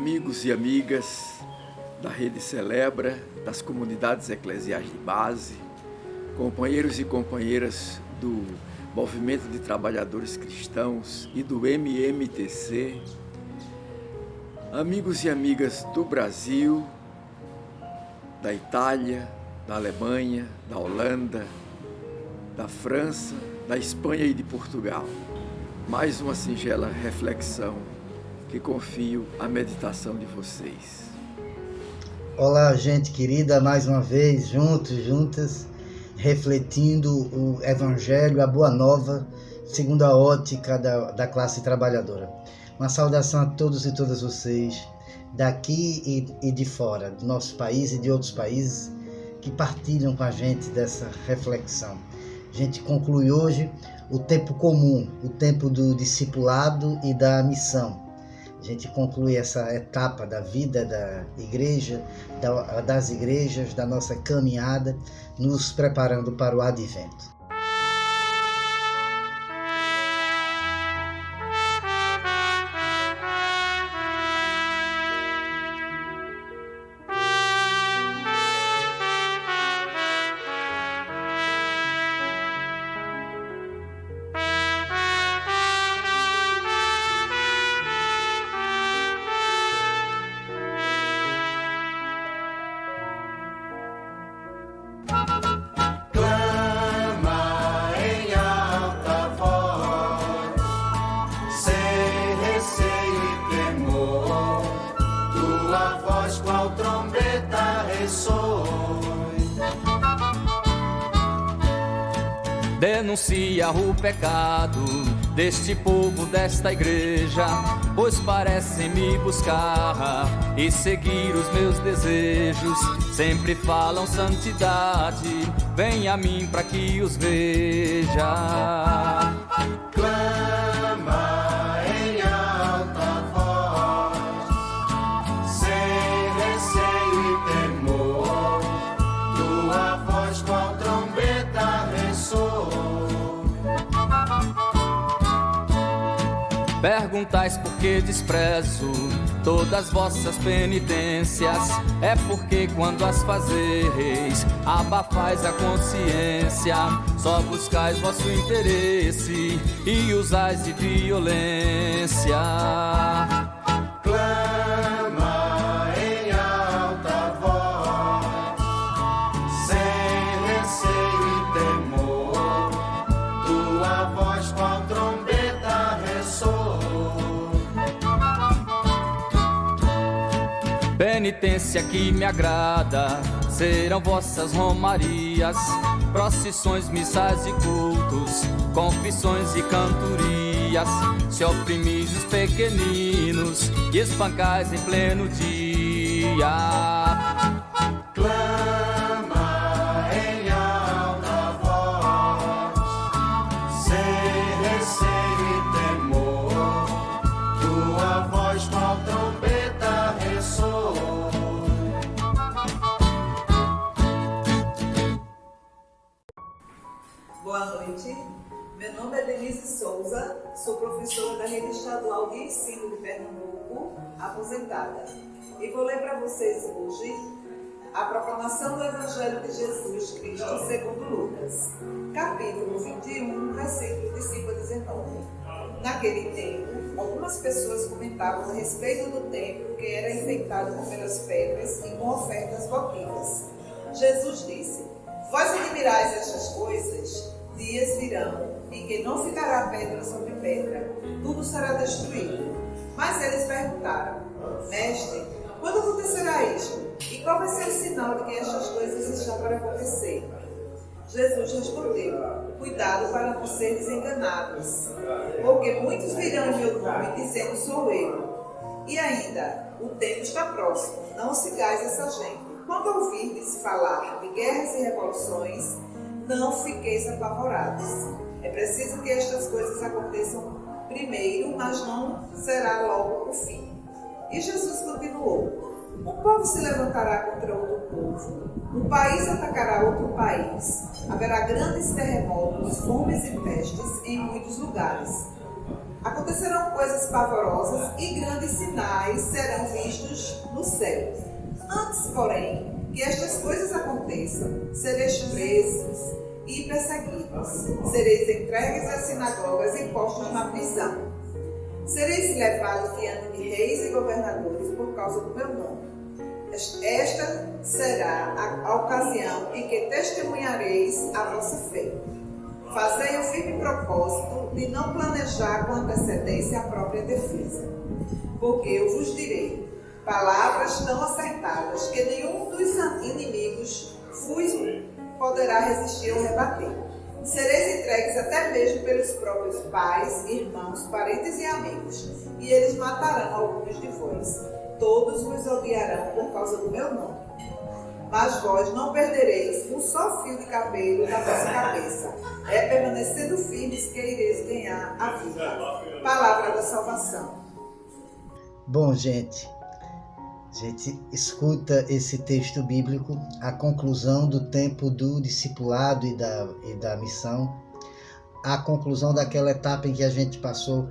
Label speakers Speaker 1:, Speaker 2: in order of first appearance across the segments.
Speaker 1: amigos e amigas da Rede Celebra, das comunidades eclesiais de base, companheiros e companheiras do Movimento de Trabalhadores Cristãos e do MMTC, amigos e amigas do Brasil, da Itália, da Alemanha, da Holanda, da França, da Espanha e de Portugal. Mais uma singela reflexão que confio à meditação de vocês.
Speaker 2: Olá, gente querida, mais uma vez, juntas, refletindo o Evangelho, a Boa Nova, segundo a ótica da classe trabalhadora. Uma saudação a todos e todas vocês, daqui e de fora, do nosso país e de outros países, que partilham com a gente dessa reflexão. A gente conclui hoje o tempo comum, o tempo do discipulado e da missão. A gente conclui essa etapa da vida da igreja, das igrejas, da nossa caminhada, nos preparando para o advento.
Speaker 3: Denuncia o pecado deste povo, desta igreja, pois parecem me buscar e seguir os meus desejos. Sempre falam santidade, vem a mim para que os veja.
Speaker 4: Clama em alta voz, sem receio e temor, tua voz qual trombeta ressoa.
Speaker 3: Perguntais por que desprezo todas vossas penitências. É porque quando as fazeis, abafais a consciência. Só buscais vosso interesse e usais de violência.
Speaker 4: Clama em alta voz, sem receio e temor, tua voz qual trombeta ressoa.
Speaker 3: Penitência que me agrada serão vossas romarias, procissões, missais e cultos, confissões e cantorias. Se oprimis os pequeninos e espancais em pleno dia.
Speaker 4: Clama em alta voz, sem receio e temor, tua voz qual trombeta ressoa.
Speaker 5: Boa noite, meu nome é Denise Souza, sou professora da Rede Estadual de Ensino de Pernambuco, aposentada. E vou ler para vocês hoje a proclamação do Evangelho de Jesus Cristo segundo Lucas, capítulo 21, versículo de 5 a 19. Naquele tempo, algumas pessoas comentavam a respeito do templo que era enfeitado com belas pedras e com ofertas votivas. Jesus disse: vós admirais estas coisas? Dias virão em que não ficará pedra sobre pedra, tudo será destruído. Mas eles perguntaram: Mestre, quando acontecerá isto? E qual vai ser o sinal de que estas coisas estão para acontecer? Jesus respondeu: cuidado para não seres enganados, porque muitos virão em meu nome dizendo sou eu. E ainda, o tempo está próximo, não sigais essa gente. Quando ouvirdes falar de guerras e revoluções, não fiqueis apavorados. É preciso que estas coisas aconteçam primeiro, mas não será logo o fim. E Jesus continuou: um povo se levantará contra outro povo, um país atacará outro país, haverá grandes terremotos, fomes e pestes em muitos lugares. Acontecerão coisas pavorosas e grandes sinais serão vistos no céu. Antes, porém, que estas coisas aconteçam, sereis presos e perseguidos. Sereis entregues às sinagogas e postos na prisão. Sereis levados diante de reis e governadores por causa do meu nome. Esta será a ocasião em que testemunhareis a vossa fé. Fazei o firme propósito de não planejar com antecedência a própria defesa. Porque eu vos direi palavras tão acertadas que nenhum dos inimigos vos poderá resistir ou rebater. Sereis entregues até mesmo pelos próprios pais, irmãos, parentes e amigos, e eles matarão alguns de vós. Todos vos odiarão por causa do meu nome. Mas vós não perdereis um só fio de cabelo da vossa cabeça. É permanecendo firmes que ireis ganhar a vida. Palavra da salvação.
Speaker 2: Bom, gente, a gente escuta esse texto bíblico, a conclusão do tempo do discipulado e da missão, a conclusão daquela etapa em que a gente passou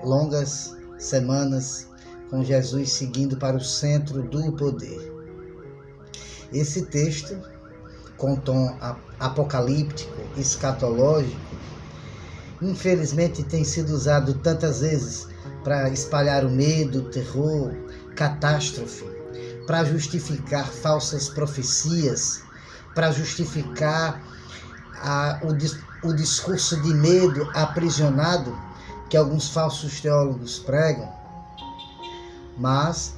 Speaker 2: longas semanas com Jesus seguindo para o centro do poder. Esse texto, com tom apocalíptico, escatológico, infelizmente tem sido usado tantas vezes para espalhar o medo, o terror, catástrofe, para justificar falsas profecias, para justificar o discurso de medo aprisionado que alguns falsos teólogos pregam. Mas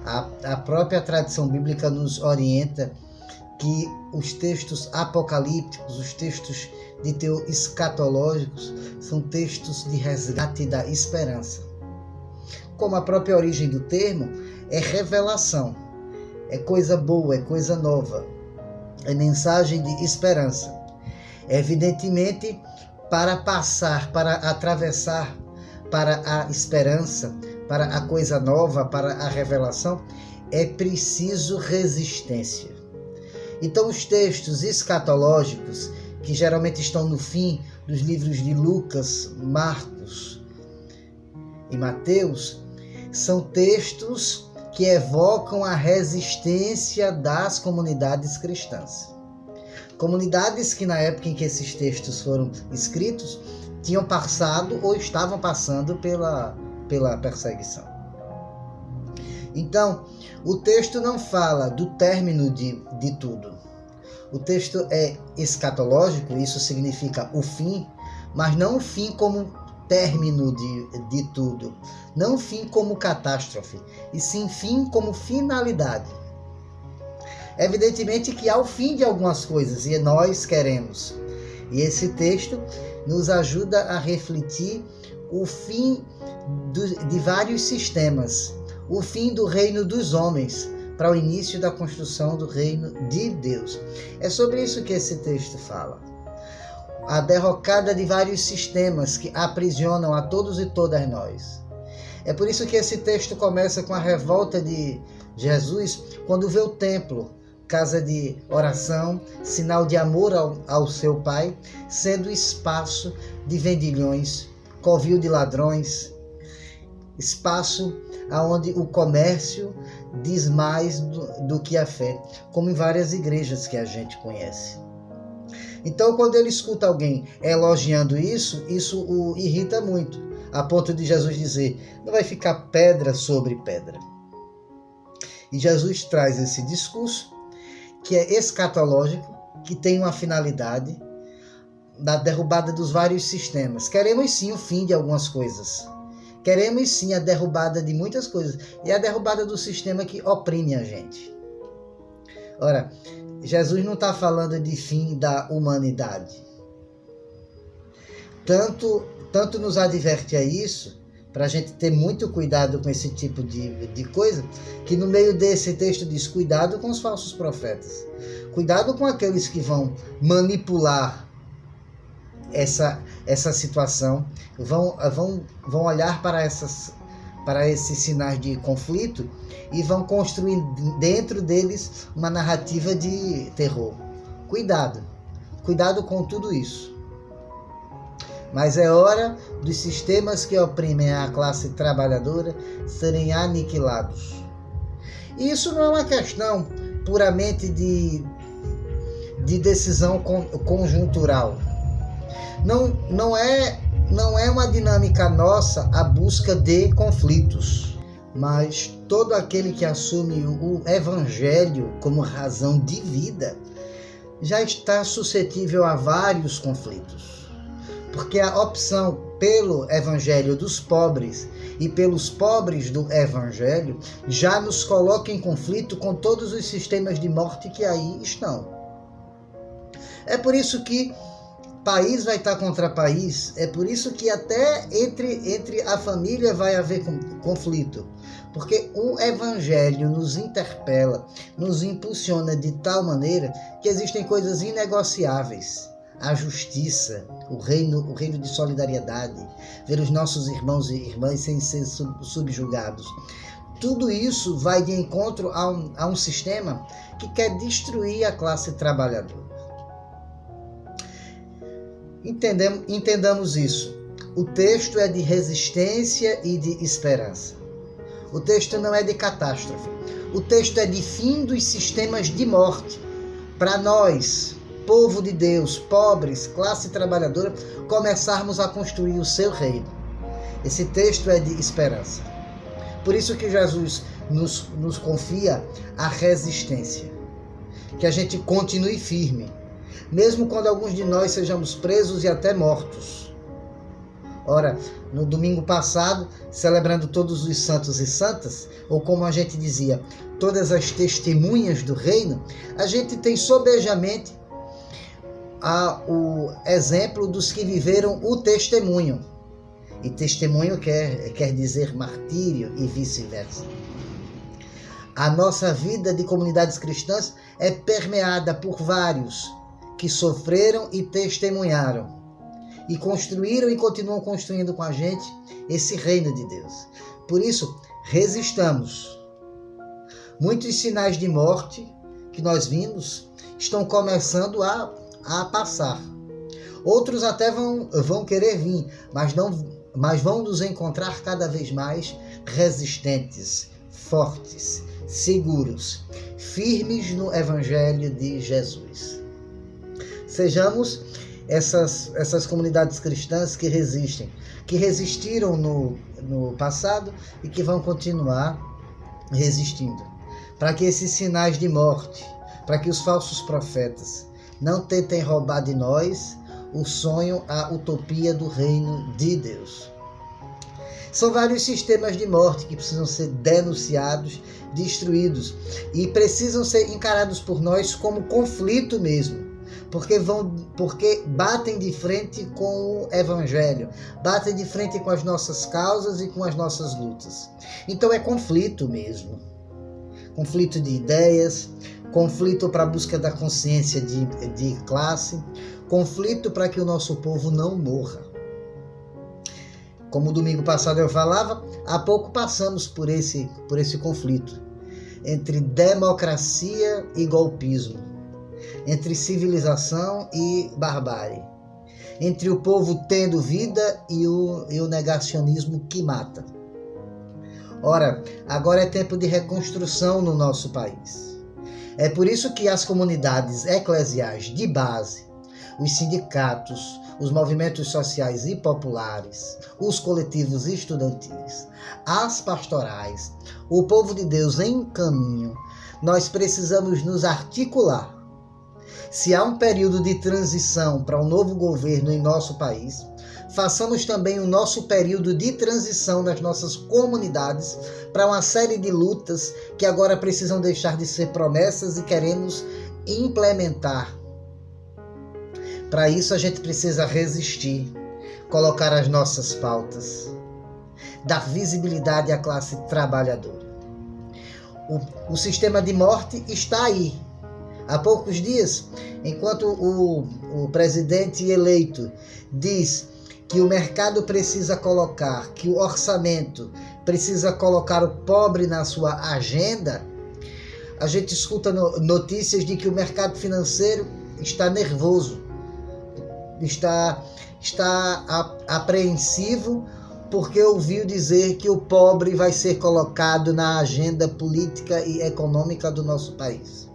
Speaker 2: a própria tradição bíblica nos orienta que os textos apocalípticos, os textos de teor escatológicos, são textos de resgate da esperança. Como a própria origem do termo, é revelação, é coisa boa, é coisa nova, é mensagem de esperança. Evidentemente, para passar, para atravessar para a esperança, para a coisa nova, para a revelação, é preciso resistência. Então, os textos escatológicos, que geralmente estão no fim dos livros de Lucas, Marcos e Mateus, são textos que evocam a resistência das comunidades cristãs. Comunidades que, na época em que esses textos foram escritos, tinham passado ou estavam passando pela perseguição. Então, o texto não fala do término de tudo. O texto é escatológico, isso significa o fim, mas não o fim como término de tudo, não o fim como catástrofe, e sim fim como finalidade. Evidentemente que há o fim de algumas coisas, e nós queremos. E esse texto nos ajuda a refletir o fim de vários sistemas, o fim do reino dos homens, para o início da construção do reino de Deus. É sobre isso que esse texto fala. A derrocada de vários sistemas que aprisionam a todos e todas nós. É por isso que esse texto começa com a revolta de Jesus quando vê o templo, casa de oração, sinal de amor ao seu Pai, sendo espaço de vendilhões, covil de ladrões, espaço onde o comércio diz mais do que a fé, como em várias igrejas que a gente conhece. Então, quando ele escuta alguém elogiando isso o irrita muito, a ponto de Jesus dizer, não vai ficar pedra sobre pedra. E Jesus traz esse discurso, que é escatológico, que tem uma finalidade da derrubada dos vários sistemas. Queremos sim o fim de algumas coisas. Queremos sim a derrubada de muitas coisas. E a derrubada do sistema que oprime a gente. Ora, Jesus não está falando de fim da humanidade. Tanto nos adverte a isso, para a gente ter muito cuidado com esse tipo de coisa, que no meio desse texto diz, cuidado com os falsos profetas. Cuidado com aqueles que vão manipular essa situação, vão olhar para esses sinais de conflito e vão construir dentro deles uma narrativa de terror. Cuidado com tudo isso. mas é hora dos sistemas que oprimem a classe trabalhadora serem aniquilados. E isso não é uma questão puramente de decisão conjuntural. Não é uma dinâmica nossa a busca de conflitos, mas todo aquele que assume o Evangelho como razão de vida já está suscetível a vários conflitos. Porque a opção pelo Evangelho dos pobres e pelos pobres do Evangelho já nos coloca em conflito com todos os sistemas de morte que aí estão. É por isso que país vai estar contra país, é por isso que até entre a família vai haver conflito. Porque o Evangelho nos interpela, nos impulsiona de tal maneira que existem coisas inegociáveis. A justiça, o reino de solidariedade, ver os nossos irmãos e irmãs sem ser subjugados. Tudo isso vai de encontro a um sistema que quer destruir a classe trabalhadora. Entendamos isso. O texto é de resistência e de esperança. O texto não é de catástrofe. O texto é de fim dos sistemas de morte. Para nós, povo de Deus, pobres, classe trabalhadora, começarmos a construir o seu reino. Esse texto é de esperança. Por isso que Jesus nos confia a resistência. Que a gente continue firme, mesmo quando alguns de nós sejamos presos e até mortos. Ora, no domingo passado, celebrando todos os santos e santas, ou como a gente dizia, todas as testemunhas do reino, a gente tem sobejamente o exemplo dos que viveram o testemunho. E testemunho quer dizer martírio e vice-versa. A nossa vida de comunidades cristãs é permeada por vários que sofreram e testemunharam. E construíram e continuam construindo com a gente esse reino de Deus. Por isso, resistamos. Muitos sinais de morte que nós vimos estão começando a passar. Outros até vão querer vir, mas vão nos encontrar cada vez mais resistentes, fortes, seguros, firmes no Evangelho de Jesus. Sejamos essas comunidades cristãs que resistem, que resistiram no passado e que vão continuar resistindo. Para que esses sinais de morte, para que os falsos profetas não tentem roubar de nós o sonho, a utopia do reino de Deus. São vários sistemas de morte que precisam ser denunciados, destruídos e precisam ser encarados por nós como conflito mesmo. Porque batem de frente com o Evangelho, batem de frente com as nossas causas e com as nossas lutas. Então é conflito mesmo. Conflito de ideias, conflito para a busca da consciência de classe, conflito para que o nosso povo não morra. Como domingo passado eu falava, há pouco passamos por esse conflito entre democracia e golpismo, entre civilização e barbárie, entre o povo tendo vida e o negacionismo que mata. Ora, agora é tempo de reconstrução no nosso país. É por isso que as comunidades eclesiais de base, os sindicatos, os movimentos sociais e populares, os coletivos estudantis, as pastorais, o povo de Deus em caminho, nós precisamos nos articular. Se há um período de transição para um novo governo em nosso país, façamos também o nosso período de transição nas nossas comunidades para uma série de lutas que agora precisam deixar de ser promessas e queremos implementar. Para isso a gente precisa resistir, colocar as nossas pautas, dar visibilidade à classe trabalhadora. O sistema de morte está aí. Há poucos dias, enquanto o presidente eleito diz que o mercado precisa colocar, que o orçamento precisa colocar o pobre na sua agenda, a gente escuta notícias de que o mercado financeiro está nervoso, está está apreensivo porque ouviu dizer que o pobre vai ser colocado na agenda política e econômica do nosso país.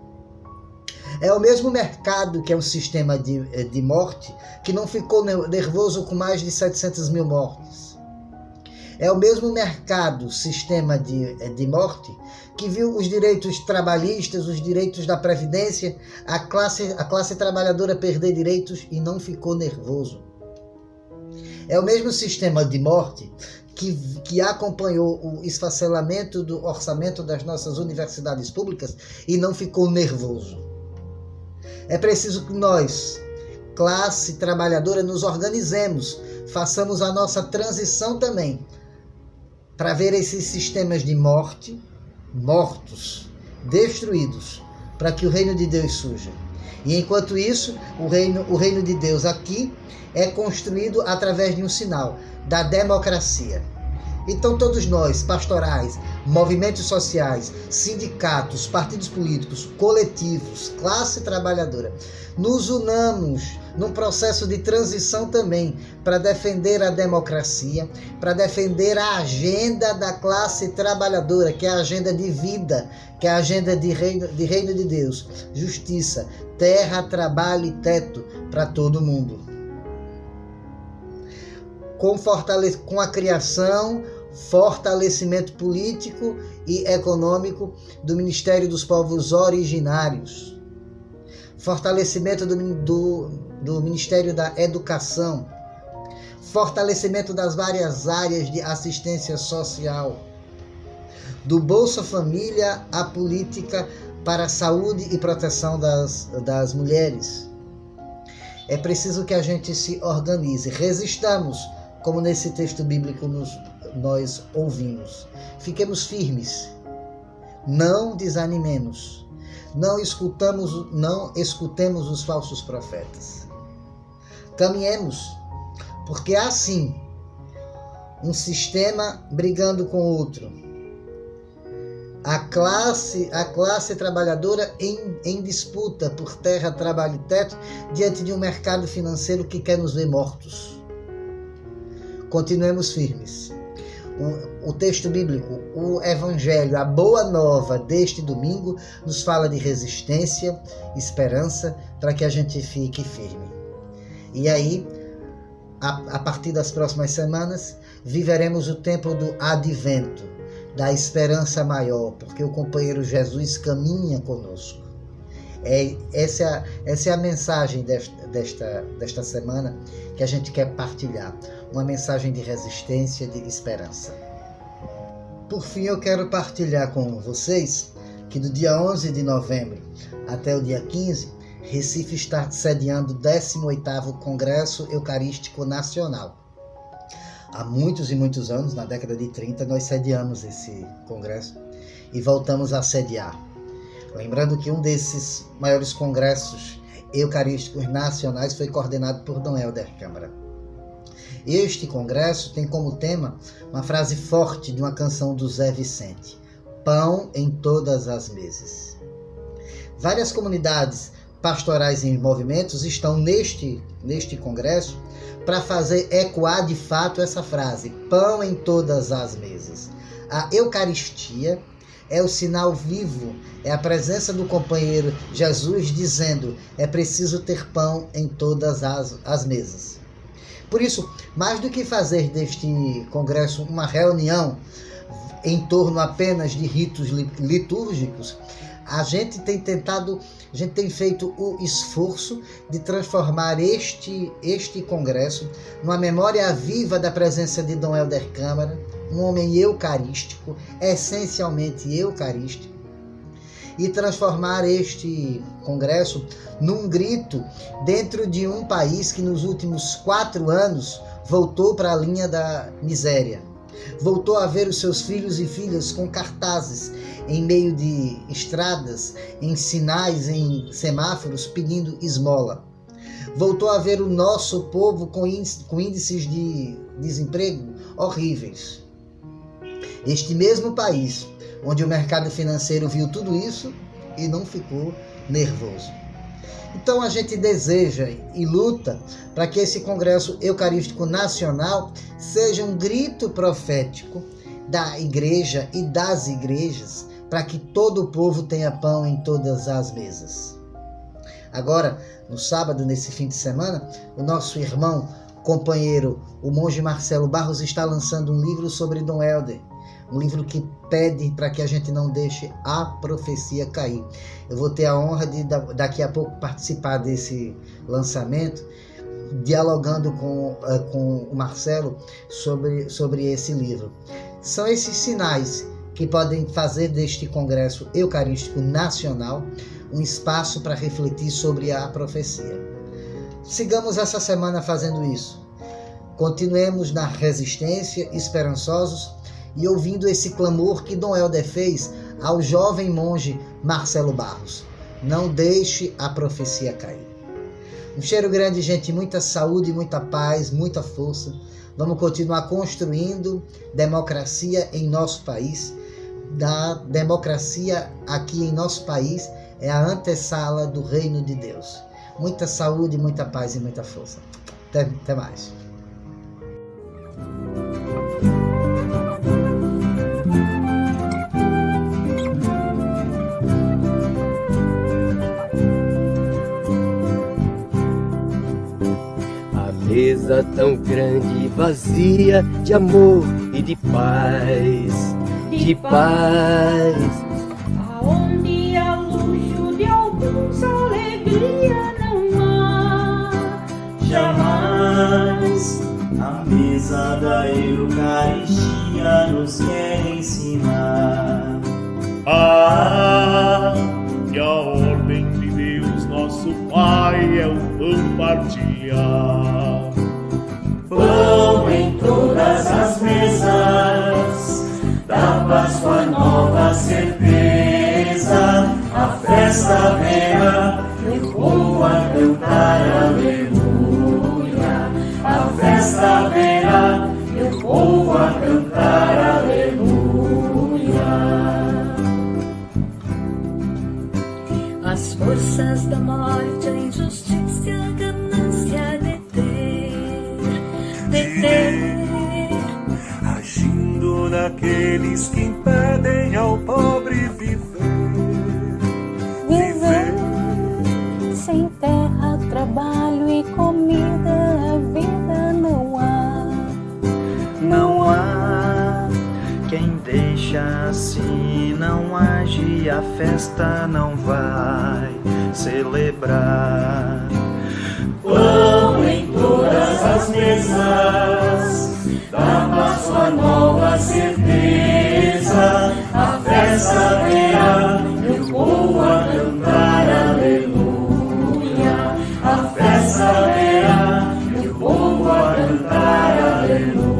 Speaker 2: É o mesmo mercado que é um sistema de morte que não ficou nervoso com mais de 700 mil mortes. É o mesmo mercado, sistema de morte, que viu os direitos trabalhistas, os direitos da Previdência, a classe trabalhadora perder direitos e não ficou nervoso. É o mesmo sistema de morte que acompanhou o esfacelamento do orçamento das nossas universidades públicas e não ficou nervoso. É preciso que nós, classe trabalhadora, nos organizemos, façamos a nossa transição também, para ver esses sistemas de morte, mortos, destruídos, para que o reino de Deus surja. E enquanto isso, o reino de Deus aqui é construído através de um sinal, da democracia. Então todos nós, pastorais, movimentos sociais, sindicatos, partidos políticos, coletivos, classe trabalhadora, nos unamos num processo de transição também para defender a democracia, para defender a agenda da classe trabalhadora, que é a agenda de vida, que é a agenda de reino de Deus, justiça, terra, trabalho e teto para todo mundo. Com a criação, fortalecimento político e econômico do Ministério dos Povos Originários, fortalecimento do Ministério da Educação, fortalecimento das várias áreas de assistência social, do Bolsa Família à política para a saúde e proteção das mulheres. É preciso que a gente se organize, resistamos, como nesse texto bíblico nós ouvimos. Fiquemos firmes, não desanimemos, não escutemos os falsos profetas. Caminhemos, porque há sim um sistema brigando com o outro. A classe trabalhadora em disputa por terra, trabalho e teto diante de um mercado financeiro que quer nos ver mortos. Continuemos firmes. O texto bíblico, o Evangelho, a boa nova deste domingo nos fala de resistência, esperança, para que a gente fique firme. E aí, a partir das próximas semanas, viveremos o tempo do advento, da esperança maior, porque o companheiro Jesus caminha conosco. Essa é a mensagem desta semana que a gente quer partilhar. Uma mensagem de resistência, de esperança. Por fim, eu quero partilhar com vocês que do dia 11 de novembro até o dia 15, Recife está sediando o 18º Congresso Eucarístico Nacional. Há muitos e muitos anos, na década de 30, nós sediamos esse congresso e voltamos a sediar. Lembrando que um desses maiores congressos eucarísticos nacionais foi coordenado por Dom Helder Câmara. Este congresso tem como tema uma frase forte de uma canção do Zé Vicente: pão em todas as mesas. Várias comunidades pastorais e movimentos estão neste congresso para fazer ecoar de fato essa frase: pão em todas as mesas. A Eucaristia é o sinal vivo, é a presença do companheiro Jesus dizendo: é preciso ter pão em todas as mesas. Por isso, mais do que fazer deste congresso uma reunião em torno apenas de ritos litúrgicos, a gente tem feito o esforço de transformar este congresso numa memória viva da presença de Dom Helder Câmara, um homem eucarístico, essencialmente eucarístico, e transformar este congresso num grito dentro de um país que nos últimos 4 anos voltou para a linha da miséria. Voltou a ver os seus filhos e filhas com cartazes em meio de estradas, em sinais, em semáforos, pedindo esmola. Voltou a ver o nosso povo com índices de desemprego horríveis. Este mesmo país, onde o mercado financeiro viu tudo isso e não ficou nervoso. Então a gente deseja e luta para que esse Congresso Eucarístico Nacional seja um grito profético da igreja e das igrejas para que todo o povo tenha pão em todas as mesas. Agora, no sábado, nesse fim de semana, o nosso irmão, companheiro, o monge Marcelo Barros, está lançando um livro sobre Dom Helder. Um livro que pede para que a gente não deixe a profecia cair. Eu vou ter a honra de daqui a pouco participar desse lançamento, dialogando com o Marcelo sobre esse livro. São esses sinais que podem fazer deste Congresso Eucarístico Nacional um espaço para refletir sobre a profecia. Sigamos essa semana fazendo isso. Continuemos na resistência, esperançosos, e ouvindo esse clamor que Dom Helder fez ao jovem monge Marcelo Barros. Não deixe a profecia cair. Um cheiro grande, gente, muita saúde, muita paz, muita força. Vamos continuar construindo democracia em nosso país. Da democracia aqui em nosso país é a antessala do reino de Deus. Muita saúde, muita paz e muita força. Até mais.
Speaker 6: Mesa tão grande e vazia de amor e de paz, de paz.
Speaker 7: Aonde há luxo de alguns, alegria não há.
Speaker 4: Jamais a mesa da Eucaristia nos quer ensinar.
Speaker 8: Que a ordem de Deus, nosso Pai, é o pão partilhar.
Speaker 4: Pão em todas as mesas, da Páscoa nova certeza, a festa verá, e o povo a cantar aleluia. A festa verá, e o povo a cantar aleluia.
Speaker 7: As forças da morte, a injustiça, a ganância,
Speaker 8: agindo naqueles que impedem ao pobre viver.
Speaker 7: Sem terra, trabalho e comida, a vida não há.
Speaker 9: Não há quem deixa assim, não age, a festa não vai celebrar.
Speaker 4: Pão em todas as mesas, da Páscoa nova certeza, a festa verá, e o povo a cantar aleluia. A festa verá, e o povo a cantar aleluia.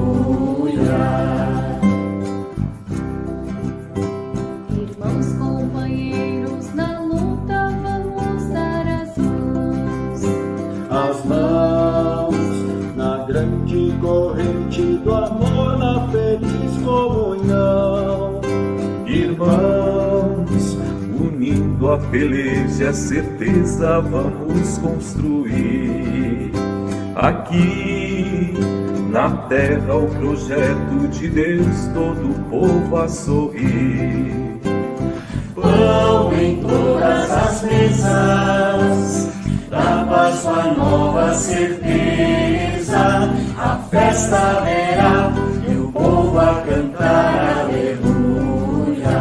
Speaker 7: Irmãos, companheiros, na luta vamos dar as mãos.
Speaker 4: As mãos na grande corrente do amor, na feliz comunhão.
Speaker 8: Irmãos, unindo a beleza e a certeza, vamos construir aqui na terra o projeto de Deus, todo o povo a sorrir.
Speaker 4: Pão em todas as mesas, da Páscoa nova certeza, a festa verá, e o povo a cantar aleluia.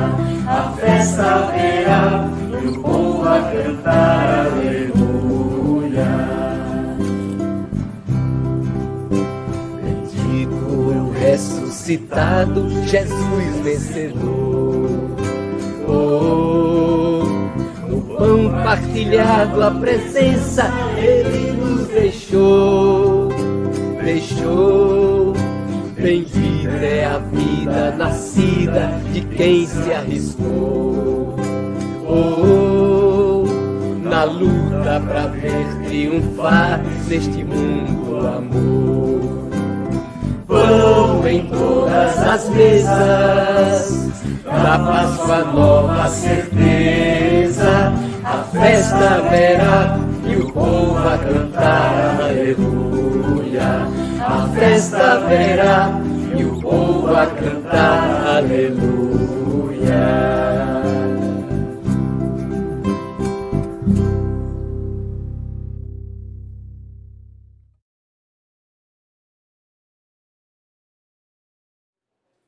Speaker 4: A festa verá, e o povo a cantar aleluia.
Speaker 6: Bendito o ressuscitado Jesus vencedor. No pão partilhado a presença Ele nos deixou. Bendita é a vida nascida de quem se arriscou. Na luta pra ver triunfar neste mundo o amor. Pão em todas as mesas, da Páscoa nova certeza, a festa haverá e o povo a cantar aleluia. A festa haverá e o povo a cantar aleluia.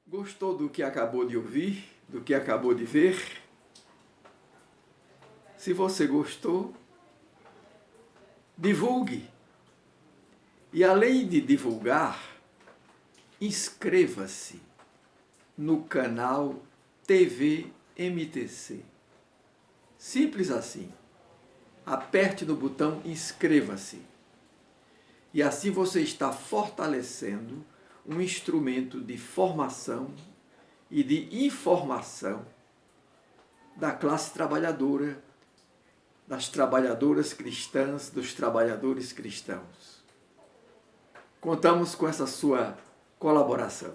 Speaker 1: Gostou do que acabou de ouvir, do que acabou de ver? Se você gostou, divulgue. E além de divulgar, inscreva-se no canal TV MTC. Simples assim. Aperte no botão inscreva-se. E assim você está fortalecendo um instrumento de formação e de informação da classe trabalhadora, das trabalhadoras cristãs, dos trabalhadores cristãos. Contamos com essa sua colaboração.